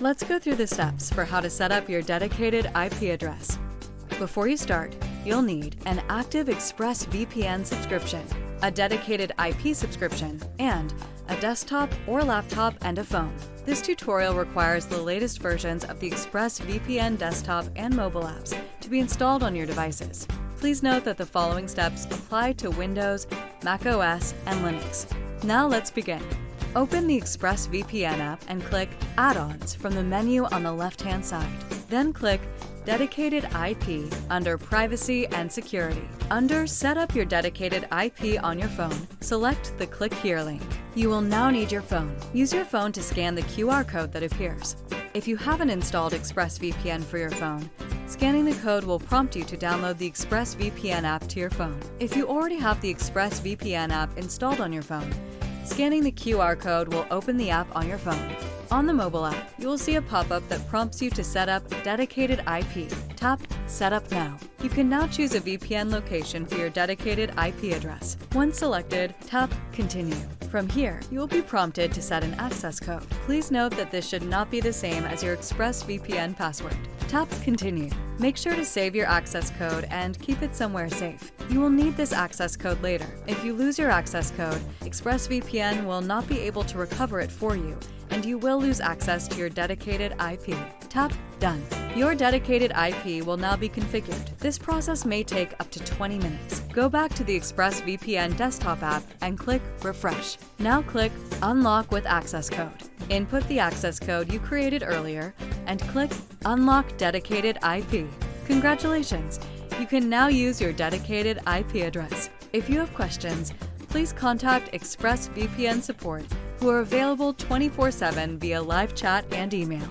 Let's go through the steps for how to set up your dedicated IP address. Before you start, you'll need an active ExpressVPN subscription, a dedicated IP subscription, and a desktop or laptop and a phone. This tutorial requires the latest versions of the ExpressVPN desktop and mobile apps to be installed on your devices. Please note that the following steps apply to Windows, macOS, and Linux. Now let's begin. Open the ExpressVPN app and click Add-ons from the menu on the left-hand side. Then click Dedicated IP under Privacy and Security. Under Set up your dedicated IP on your phone, select the Click Here link. You will now need your phone. Use your phone to scan the QR code that appears. If you haven't installed ExpressVPN for your phone, scanning the code will prompt you to download the ExpressVPN app to your phone. If you already have the ExpressVPN app installed on your phone, scanning the QR code will open the app on your phone. On the mobile app, you will see a pop-up that prompts you to set up dedicated IP. Tap Set Up Now. You can now choose a VPN location for your dedicated IP address. Once selected, tap Continue. From here, you will be prompted to set an access code. Please note that this should not be the same as your ExpressVPN password. Tap Continue. Make sure to save your access code and keep it somewhere safe. You will need this access code later. If you lose your access code, ExpressVPN will not be able to recover it for you, and you will lose access to your dedicated IP. Tap Done. Your dedicated IP will now be configured. This process may take up to 20 minutes. Go back to the ExpressVPN desktop app and click Refresh. Now click Unlock with Access Code. Input the access code you created earlier and click Unlock Dedicated IP. Congratulations! You can now use your dedicated IP address. If you have questions, please contact ExpressVPN support, who are available 24/7 via live chat and email.